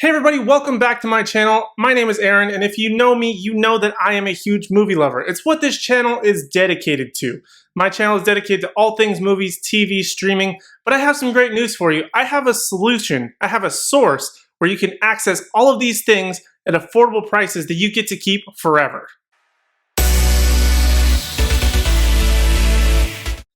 Hey everybody, welcome back to my channel. My name is Aaron, and if you know me, you know that I am a huge movie lover. It's what this channel is dedicated to. My channel is dedicated to all things movies, TV, streaming, but I have some great news for you. I have a solution, I have a source where you can access all of these things at affordable prices that you get to keep forever.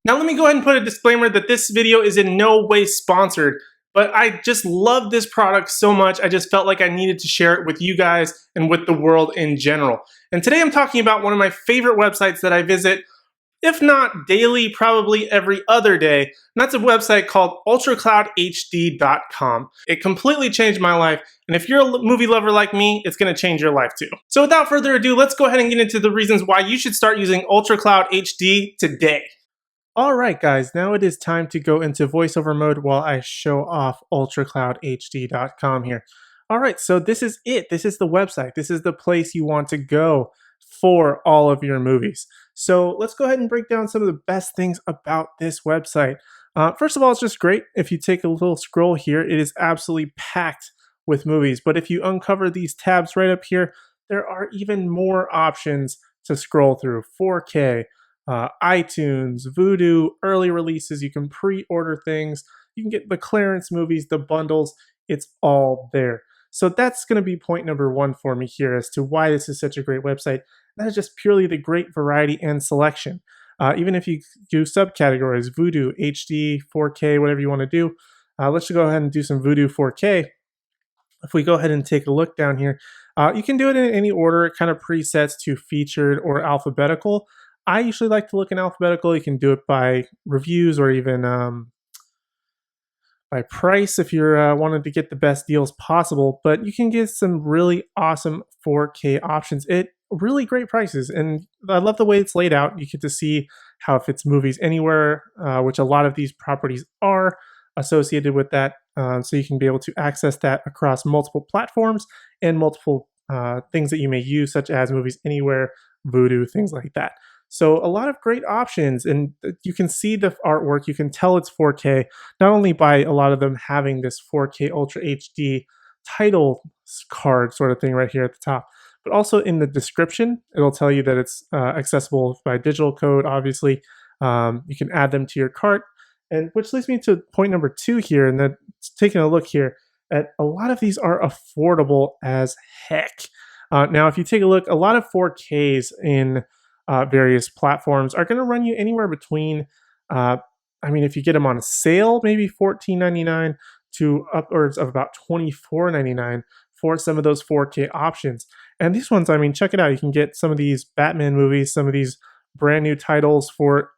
Now let me go ahead and put a disclaimer that this video is in no way sponsored. But I just love this product so much, I just felt like I needed to share it with you guys and with the world in general. And today I'm talking about one of my favorite websites that I visit, if not daily, probably every other day. And that's a website called ultracloudhd.com. It completely changed my life, and if you're a movie lover like me, it's going to change your life too. So without further ado, let's go ahead and get into the reasons why you should start using UltraCloud HD today. Alright guys, now it is time to go into voiceover mode while I show off ultracloudhd.com here. Alright, so this is it. This is the website. This is the place you want to go for all of your movies. So let's go ahead and break down some of the best things about this website. First of all, it's just great. If you take a little scroll here, it is absolutely packed with movies. But if you uncover these tabs right up here, there are even more options to scroll through. 4K, iTunes, Vudu, early releases, you can pre-order things, you can get the clearance movies, the bundles, it's all there. So that's going to be point number one for me here as to why this is such a great website. That is just purely the great variety and selection. Even if you do subcategories, Vudu, HD, 4K, whatever you want to do, let's just go ahead and do some Vudu 4K. If we go ahead and take a look down here, you can do it in any order. It kind of presets to featured or alphabetical. I usually like to look in alphabetical. You can do it by reviews or even by price if you're wanting to get the best deals possible. But you can get some really awesome 4K options at really great prices. And I love the way it's laid out. You get to see how it fits movies anywhere, which a lot of these properties are associated with that. So you can be able to access that across multiple platforms and multiple things that you may use, such as Movies Anywhere, Vudu, things like that. So a lot of great options, and you can see the artwork, you can tell it's 4K, not only by a lot of them having this 4K Ultra HD title card sort of thing right here at the top, but also in the description, it'll tell you that it's accessible by digital code, obviously. You can add them to your cart, and which leads me to point number two here, and then taking a look here at a lot of these are affordable as heck. Now, if you take a look, a lot of 4Ks in various platforms are going to run you anywhere between, if you get them on a sale, maybe $14.99 to upwards of about $24.99 for some of those 4K options. And these ones, check it out. You can get some of these Batman movies, some of these brand new titles for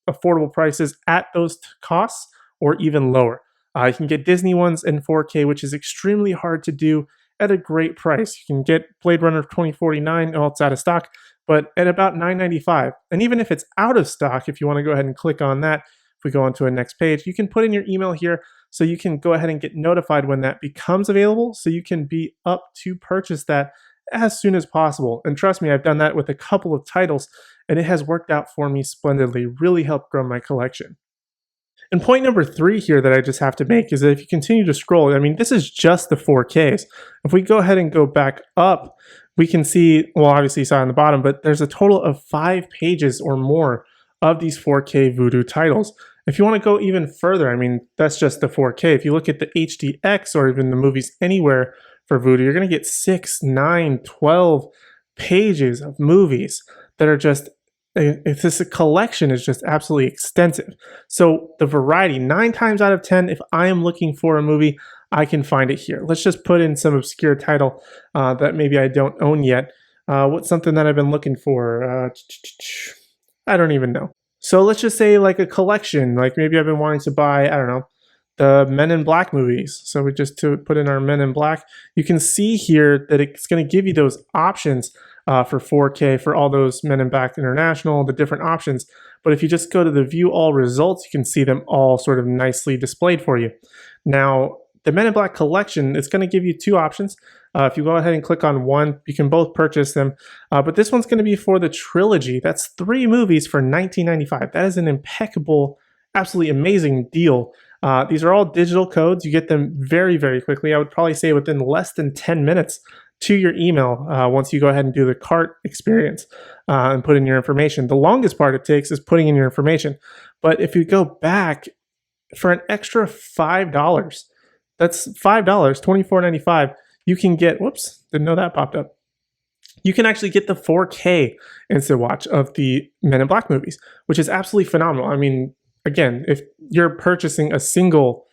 affordable prices at those costs or even lower. You can get Disney ones in 4K, which is extremely hard to do at a great price. You can get Blade Runner 2049, it's out of stock, but at about $9.95. And even if it's out of stock, if you want to go ahead and click on that, if we go on to a next page, you can put in your email here so you can go ahead and get notified when that becomes available so you can be up to purchase that as soon as possible. And trust me, I've done that with a couple of titles and it has worked out for me splendidly, really helped grow my collection. And point number three here that I just have to make is that if you continue to scroll, this is just the 4Ks. If we go ahead and go back up, we can see, well, obviously you saw on the bottom, but there's a total of 5 pages or more of these 4K Vudu titles. If you want to go even further, that's just the 4K. If you look at the HDX or even the Movies Anywhere for Vudu, you're going to get 6, 9, 12 pages of movies that are just, if this collection is just absolutely extensive. So the variety, 9 times out of 10, if I am looking for a movie, I can find it here. Let's just put in some obscure title that maybe I don't own yet. What's something that I've been looking for? I don't even know. So let's just say like a collection, like maybe I've been wanting to buy, I don't know, the Men in Black movies. So we just to put in our Men in Black. You can see here that it's going to give you those options for 4K for all those Men in Black International, the different options. But if you just go to the view all results, you can see them all sort of nicely displayed for you. Now, the Men in Black collection, it's going to give you 2 options. If you go ahead and click on one, you can both purchase them. But this one's going to be for the trilogy. That's 3 movies for $19.95. That is an impeccable, absolutely amazing deal. These are all digital codes. You get them very, very quickly. I would probably say within less than 10 minutes to your email once you go ahead and do the cart experience and put in your information. The longest part it takes is putting in your information. But if you go back for an extra $5, that's $5, $24.95, you can get, whoops, didn't know that popped up. You can actually get the 4K instant watch of the Men in Black movies, which is absolutely phenomenal. I mean, again, if you're purchasing a single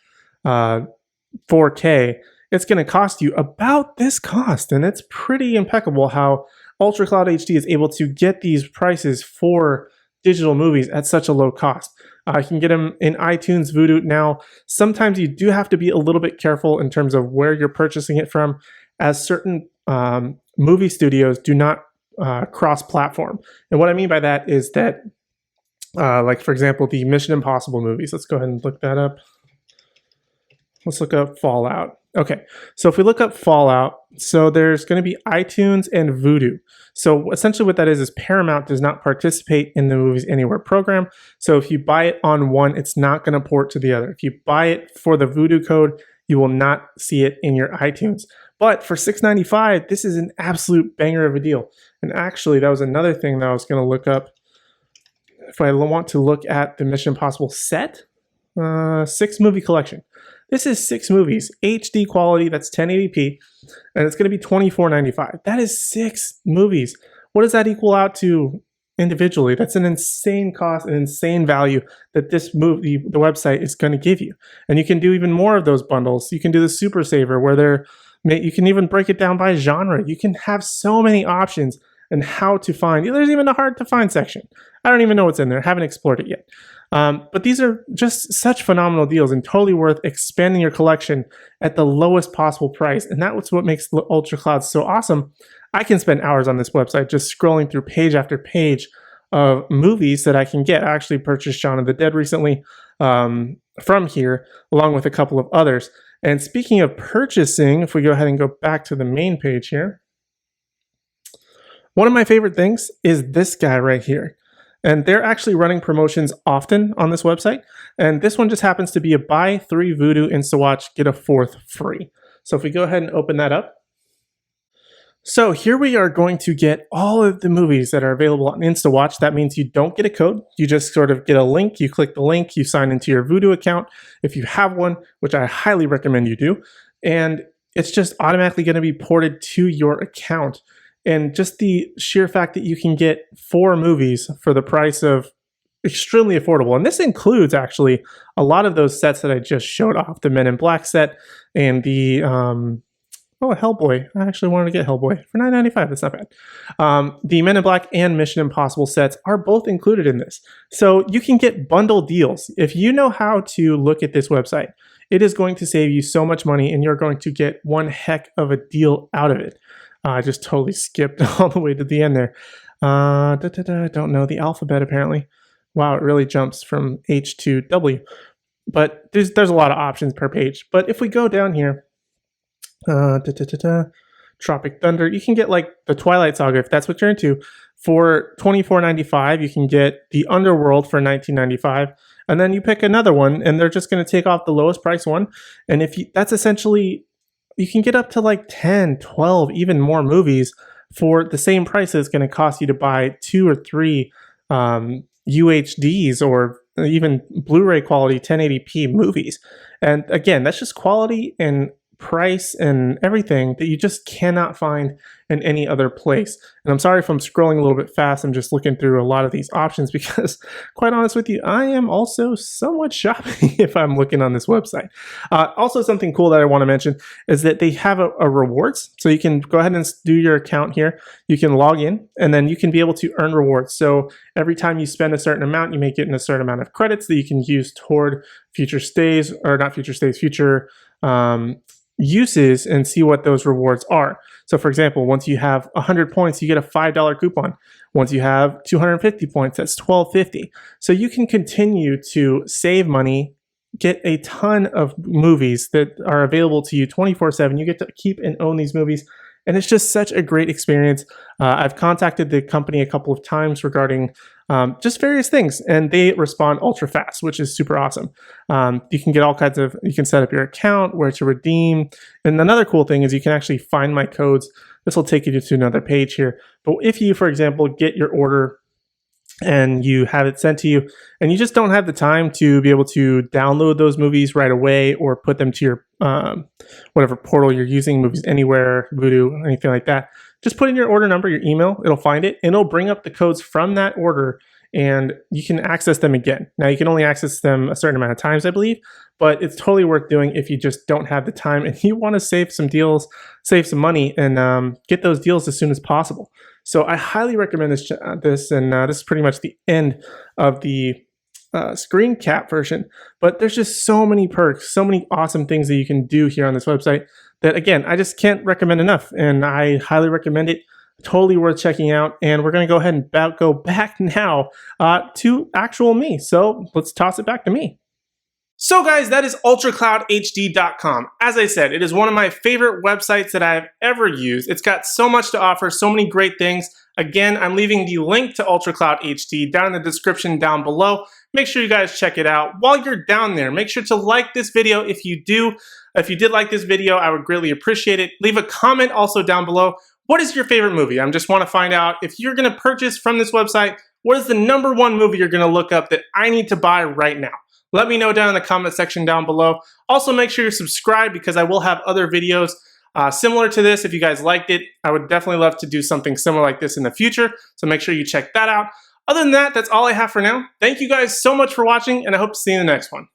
4K, it's going to cost you about this cost. And it's pretty impeccable how UltraCloud HD is able to get these prices for digital movies at such a low cost. You can get them in iTunes, Vudu. Now, sometimes you do have to be a little bit careful in terms of where you're purchasing it from, as certain movie studios do not cross-platform. And what I mean by that is that, like, for example, the Mission Impossible movies. Let's go ahead and look that up. Let's look up Fallout. Okay, so if we look up Fallout, so there's going to be iTunes and Vudu. So essentially what that is Paramount does not participate in the Movies Anywhere program. So if you buy it on one, it's not going to port to the other. If you buy it for the Vudu code, you will not see it in your iTunes. But for $6.95, this is an absolute banger of a deal. And actually, that was another thing that I was going to look up. If I want to look at the Mission Impossible set, 6-movie collection. This is 6 movies, HD quality, that's 1080p, and it's going to be $24.95. That is 6 movies. What does that equal out to individually? That's an insane cost, an insane value that this movie, the website, is going to give you. And you can do even more of those bundles. You can do the Super Saver, where you can even break it down by genre. You can have so many options and how to find. There's even a hard to find section. I don't even know what's in there. I haven't explored it yet. But these are just such phenomenal deals and totally worth expanding your collection at the lowest possible price. And that's what makes UltraCloud so awesome. I can spend hours on this website just scrolling through page after page of movies that I can get. I actually purchased Shaun of the Dead recently from here, along with a couple of others. And speaking of purchasing, if we go ahead and go back to the main page here, one of my favorite things is this guy right here. And they're actually running promotions often on this website. And this one just happens to be a buy 3 Vudu InstaWatch, get a 4th free. So if we go ahead and open that up. So here we are going to get all of the movies that are available on InstaWatch. That means you don't get a code. You just sort of get a link. You click the link. You sign into your Vudu account if you have one, which I highly recommend you do. And it's just automatically going to be ported to your account. And just the sheer fact that you can get 4 movies for the price of extremely affordable. And this includes actually a lot of those sets that I just showed off. The Men in Black set and the, Hellboy. I actually wanted to get Hellboy for $9.95. That's not bad. The Men in Black and Mission Impossible sets are both included in this. So you can get bundle deals. If you know how to look at this website, it is going to save you so much money and you're going to get one heck of a deal out of it. I just totally skipped all the way to the end there. I don't know the alphabet apparently. Wow, it really jumps from H to W. But there's a lot of options per page. But if we go down here, Tropic Thunder, you can get like the Twilight Saga if that's what you're into. For $24.95, you can get the Underworld for $19.95. And then you pick another one and they're just going to take off the lowest price one. And that's essentially, you can get up to like 10, 12, even more movies for the same price that it's going to cost you to buy 2 or 3 UHDs or even Blu-ray quality 1080p movies. And again, that's just quality and price and everything that you just cannot find in any other place. And I'm sorry if I'm scrolling a little bit fast. I'm just looking through a lot of these options because, quite honest with you, I am also somewhat shopping if I'm looking on this website. Also, something cool that I want to mention is that they have a rewards. So you can go ahead and do your account here. You can log in and then you can be able to earn rewards. So every time you spend a certain amount, you may get a certain amount of credits that you can use toward future stays, or not future stays, future uses, and see what those rewards are. So for example, once you have 100 points, you get a $5 coupon. Once you have 250 points, that's $12.50. So you can continue to save money, get a ton of movies that are available to you 24/7. You get to keep and own these movies and it's just such a great experience. I've contacted the company a couple of times regarding just various things, and they respond ultra fast, which is super awesome. You can get all kinds of, you can set up your account, where to redeem, and another cool thing is you can actually find my codes. This will take you to another page here. But if you, for example, get your order and you have it sent to you, and you just don't have the time to be able to download those movies right away or put them to your whatever portal you're using, Movies Anywhere, Vudu, anything like that, just put in your order number, your email, it'll find it, and it'll bring up the codes from that order, and you can access them again. Now, you can only access them a certain amount of times, I believe, but it's totally worth doing if you just don't have the time and you want to save some deals, save some money, and get those deals as soon as possible. So I highly recommend this, and this is pretty much the end of the screen cap version. But there's just so many perks, so many awesome things that you can do here on this website that, again, I just can't recommend enough. And I highly recommend it. Totally worth checking out. And we're going to go ahead and go back now to actual me. So let's toss it back to me. So guys, that is ultracloudhd.com. As I said, it is one of my favorite websites that I've ever used. It's got so much to offer, so many great things. Again, I'm leaving the link to UltraCloudHD down in the description down below. Make sure you guys check it out. While you're down there, make sure to like this video if you do. If you did like this video, I would greatly appreciate it. Leave a comment also down below. What is your favorite movie? I just want to find out, if you're going to purchase from this website, what is the #1 movie you're going to look up that I need to buy right now? Let me know down in the comment section down below. Also, make sure you're subscribed, because I will have other videos similar to this. If you guys liked it, I would definitely love to do something similar like this in the future. So make sure you check that out. Other than that, that's all I have for now. Thank you guys so much for watching, and I hope to see you in the next one.